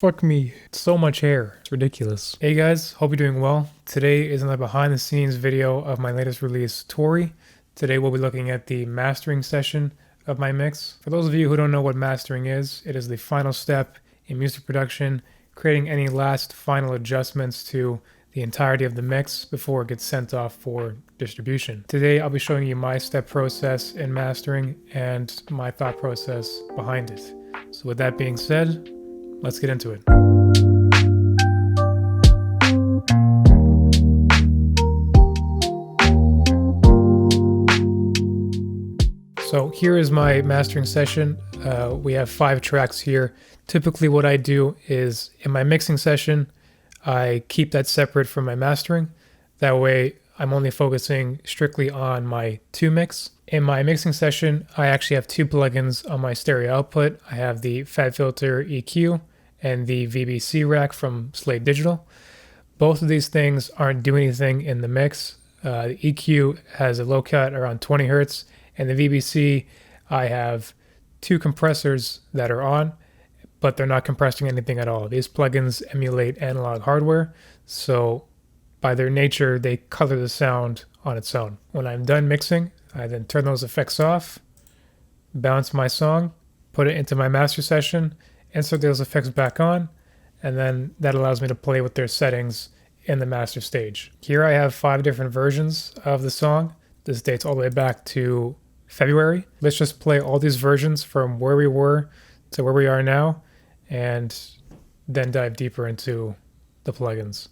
Fuck me. So much hair. It's ridiculous. Hey guys, hope you're doing well. Today is another behind the scenes video of my latest release, Torii. Today we'll be looking at the mastering session of my mix. For those of you who don't know what mastering is, it is the final step in music production, creating any last final adjustments to the entirety of the mix before it gets sent off for distribution. Today I'll be showing you my step process in mastering and my thought process behind it. So with that being said, let's get into it. So here is my mastering session. We have 5 tracks here. Typically what I do is in my mixing session, I keep that separate from my mastering. That way I'm only focusing strictly on my 2 mix. In my mixing session, I actually have 2 plugins on my stereo output. I have the Fat Filter EQ and the VBC rack from Slate Digital. Both of these things aren't doing anything in the mix. The EQ has a low cut around 20 hertz, and the VBC, I have 2 compressors that are on, but they're not compressing anything at all. These plugins emulate analog hardware, so by their nature, they color the sound on its own. When I'm done mixing, I then turn those effects off, bounce my song, put it into my master session, insert those effects back on, and then that allows me to play with their settings in the master stage. Here I have 5 different versions of the song. This dates all the way back to February. Let's just play all these versions from where we were to where we are now, and then dive deeper into the plugins.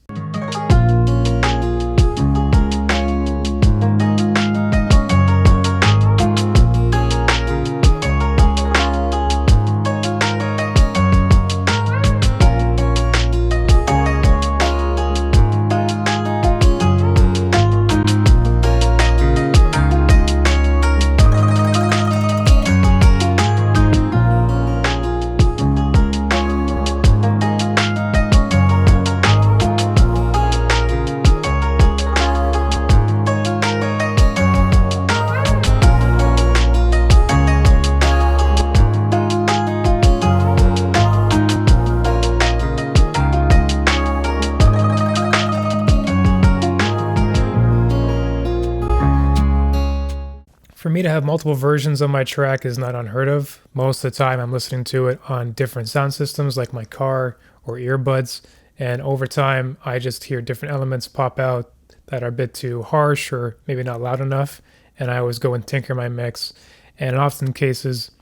For me to have multiple versions of my track is not unheard of. Most of the time I'm listening to it on different sound systems like my car or earbuds, and over time I just hear different elements pop out that are a bit too harsh or maybe not loud enough, and I always go and tinker my mix. And in often cases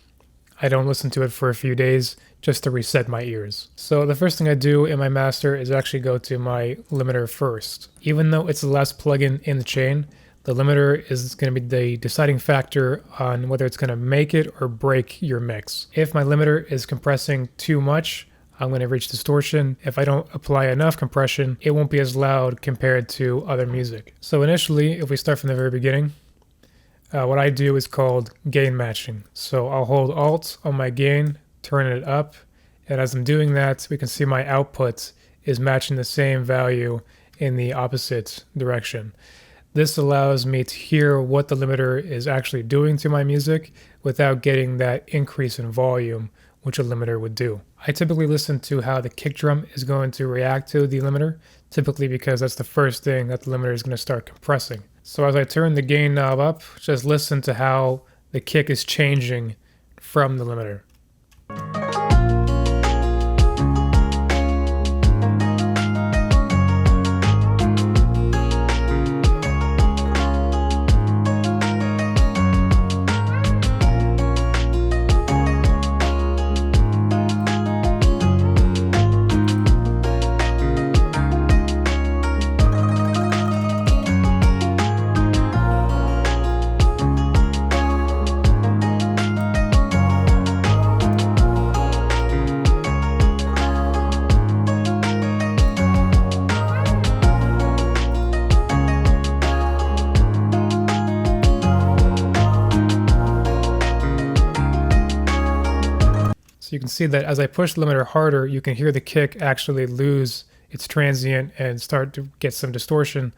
I don't listen to it for a few days just to reset my ears. So the first thing I do in my master is actually go to my limiter first. Even though it's the last plugin in the chain, the limiter is going to be the deciding factor on whether it's going to make it or break your mix. If my limiter is compressing too much, I'm going to reach distortion. If I don't apply enough compression, it won't be as loud compared to other music. So initially, if we start from the very beginning, what I do is called gain matching. So I'll hold Alt on my gain, turn it up, and as I'm doing that, we can see my output is matching the same value in the opposite direction. This allows me to hear what the limiter is actually doing to my music without getting that increase in volume which a limiter would do. I typically listen to how the kick drum is going to react to the limiter, typically because that's the first thing that the limiter is going to start compressing. So as I turn the gain knob up, just listen to how the kick is changing from the limiter. So you can see that as I push the limiter harder, you can hear the kick actually lose its transient and start to get some distortion.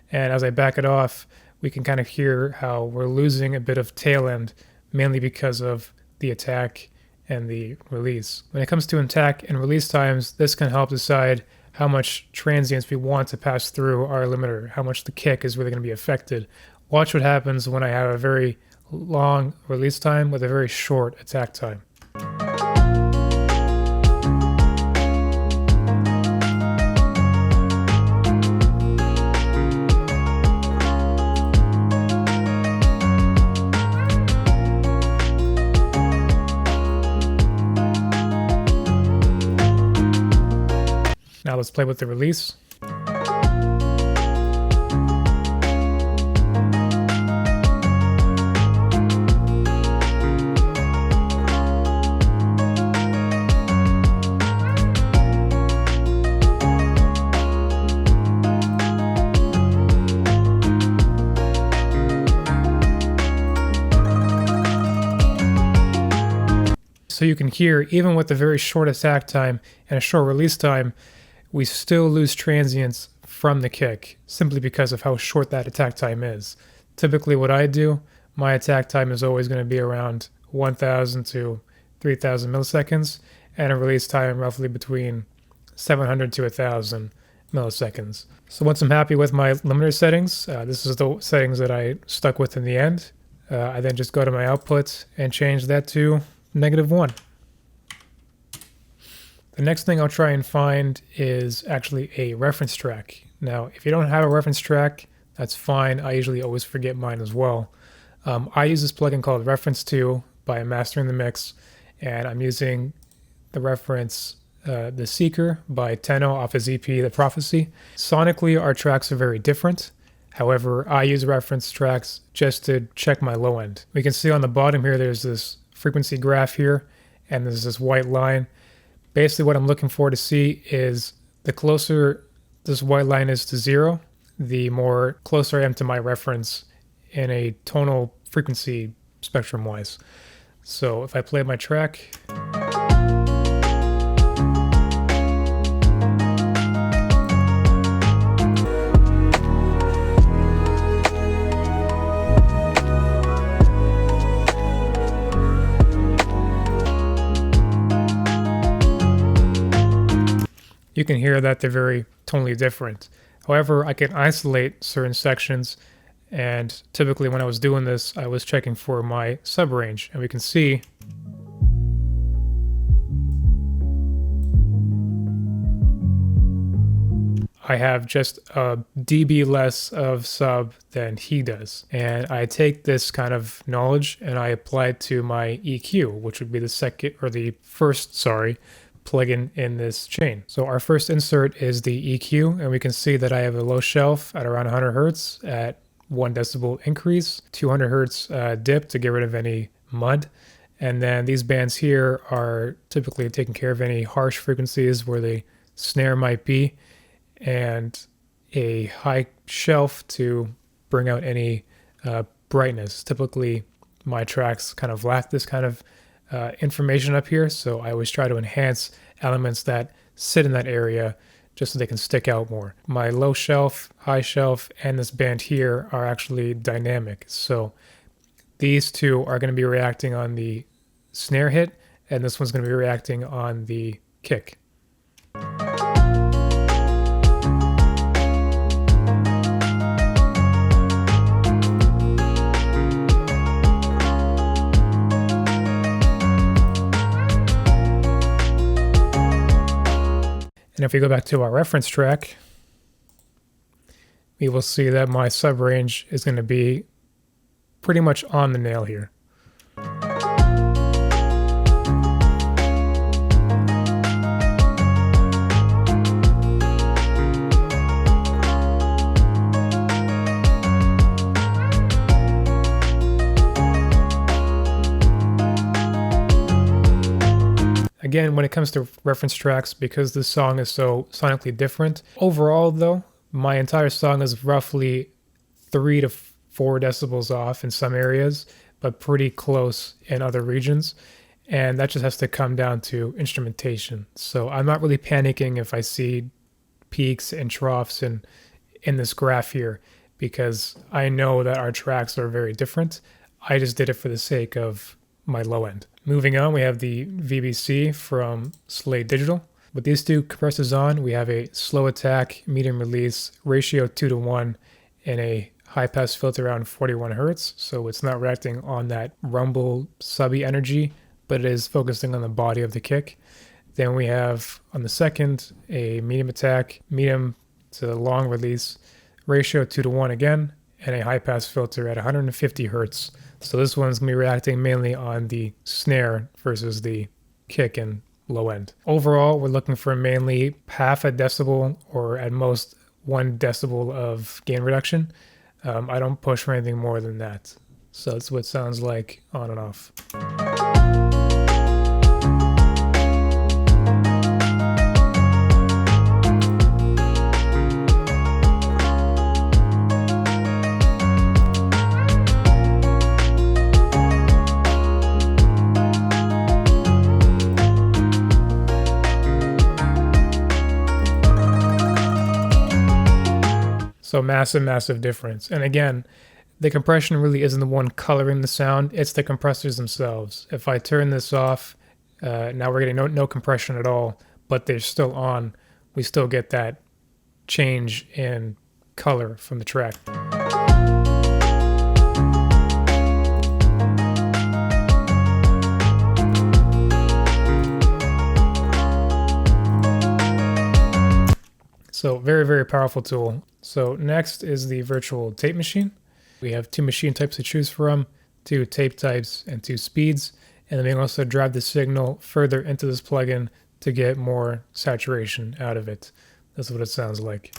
And as I back it off, we can kind of hear how we're losing a bit of tail end, mainly because of the attack and the release. When it comes to attack and release times, this can help decide how much transients we want to pass through our limiter, how much the kick is really going to be affected. Watch what happens when I have a very long release time with a very short attack time. Now let's play with the release. So you can hear, even with a very short attack time and a short release time, we still lose transients from the kick simply because of how short that attack time is. Typically what I do, my attack time is always going to be around 1000 to 3000 milliseconds, and a release time roughly between 700 to 1000 milliseconds. So once I'm happy with my limiter settings, this is the settings that I stuck with in the end. I then just go to my output and change that to -1. The next thing I'll try and find is actually a reference track. Now, if you don't have a reference track, that's fine. I usually always forget mine as well. I use this plugin called Reference 2 by Mastering the Mix, and I'm using the reference The Seeker by Tenno off his EP, The Prophecy. Sonically, our tracks are very different. However, I use reference tracks just to check my low end. We can see on the bottom here, there's this frequency graph here, and there's this white line. Basically, what I'm looking for to see is the closer this white line is to 0, the more closer I am to my reference in a tonal frequency spectrum wise. So if I play my track, you can hear that they're very tonally different. However, I can isolate certain sections, and typically when I was doing this, I was checking for my sub-range, and we can see I have just a dB less of sub than he does. And I take this kind of knowledge and I apply it to my EQ, which would be the first plugin in this chain. So our first insert is the EQ, and we can see that I have a low shelf at around 100 Hertz at 1 decibel increase, 200 Hertz dip to get rid of any mud. And then these bands here are typically taking care of any harsh frequencies where the snare might be, and a high shelf to bring out any brightness. Typically my tracks kind of lack this kind of information up here, so I always try to enhance elements that sit in that area just so they can stick out more. My low shelf, high shelf, and this band here are actually dynamic, so these two are going to be reacting on the snare hit, and this one's going to be reacting on the kick. And if we go back to our reference track, we will see that my sub-range is going to be pretty much on the nail here. Again, when it comes to reference tracks, because this song is so sonically different, overall though, my entire song is roughly 3 to 4 decibels off in some areas, but pretty close in other regions. And that just has to come down to instrumentation. So I'm not really panicking if I see peaks and troughs in this graph here, because I know that our tracks are very different. I just did it for the sake of my low end. Moving on, we have the VBC from Slate Digital. With these two compressors on, we have a slow attack, medium release, ratio 2:1, and a high pass filter around 41 hertz. So it's not reacting on that rumble subby energy, but it is focusing on the body of the kick. Then we have on the second a medium attack, medium to long release, ratio 2:1 again, and a high pass filter at 150 hertz. So this one's going to be reacting mainly on the snare versus the kick and low end. Overall, we're looking for mainly half a decibel or at most 1 decibel of gain reduction. I don't push for anything more than that. So that's what it sounds like on and off. So massive difference. And again, the compression really isn't the one coloring the sound, it's the compressors themselves. If I turn this off, now we're getting no compression at all, but they're still on. We still get that change in color from the track. So very powerful tool. So next is the virtual tape machine. We have 2 machine types to choose from, 2 tape types and 2 speeds. And then we can also drive the signal further into this plugin to get more saturation out of it. That's what it sounds like.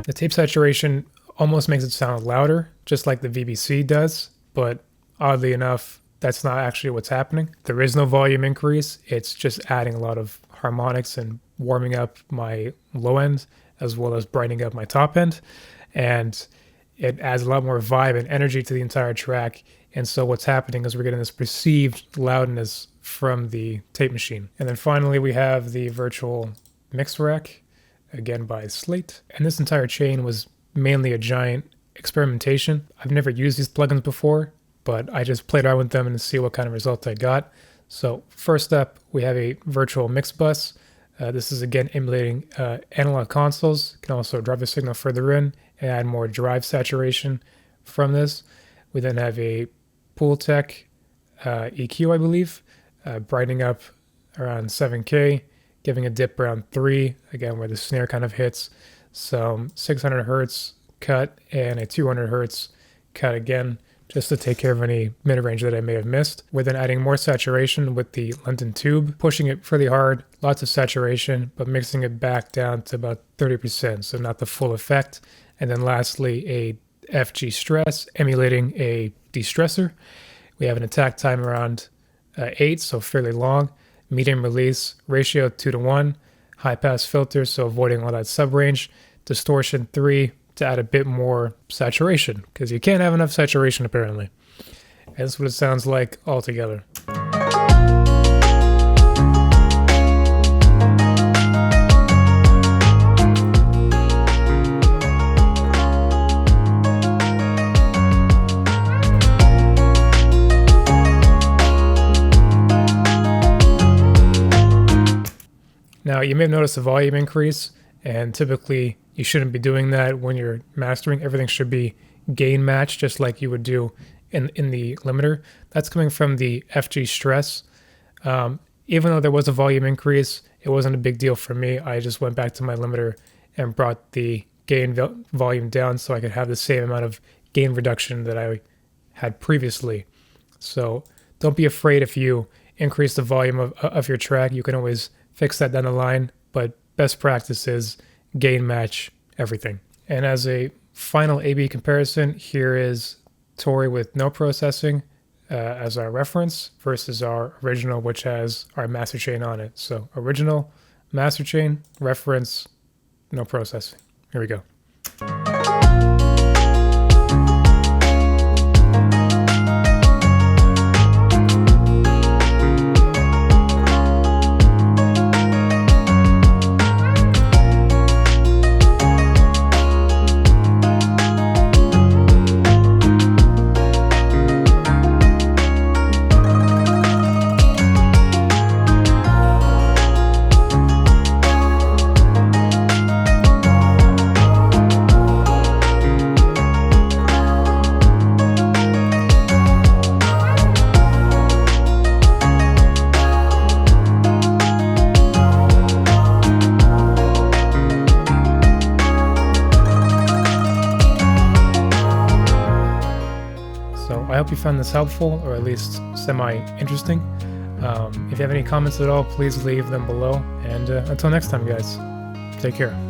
The tape saturation almost makes it sound louder, just like the VBC does, but oddly enough, that's not actually what's happening. There is no volume increase, it's just adding a lot of harmonics and warming up my low end, as well as brightening up my top end, and it adds a lot more vibe and energy to the entire track. And so what's happening is we're getting this perceived loudness from the tape machine. And then finally, we have the virtual mix rack, again by Slate. And this entire chain was mainly a giant experimentation. I've never used these plugins before, but I just played around with them and see what kind of results I got. So first up, we have a virtual mix bus. This is again emulating analog consoles. You can also drive the signal further in and add more drive saturation from this. We then have a Pooltech EQ, I believe, brightening up around 7K, giving a dip around 3, again where the snare kind of hits. Some 600 hertz cut and a 200 hertz cut again, just to take care of any mid-range that I may have missed. We're then adding more saturation with the London tube, pushing it pretty hard, lots of saturation, but mixing it back down to about 30%, so not the full effect. And then lastly, a FG stress, emulating a de-stressor. We have an attack time around 8, so fairly long. Medium release, ratio 2:1, high pass filter, so avoiding all that sub-range. Distortion 3 to add a bit more saturation, because you can't have enough saturation apparently. And that's what it sounds like altogether. Now, you may have noticed a volume increase, and typically you shouldn't be doing that when you're mastering. Everything should be gain match, just like you would do in the limiter. That's coming from the FG stress. Even though there was a volume increase, it wasn't a big deal for me. I just went back to my limiter and brought the gain volume down so I could have the same amount of gain reduction that I had previously. So don't be afraid if you increase the volume of your track. You can always fix that down the line, but best practice is gain match everything. And as a final A/B comparison, here is Torii with no processing as our reference versus our original, which has our master chain on it. So original, master chain, reference, no processing. Here we go. So I hope you found this helpful, or at least semi-interesting. If you have any comments at all, please leave them below. And until next time, guys, take care.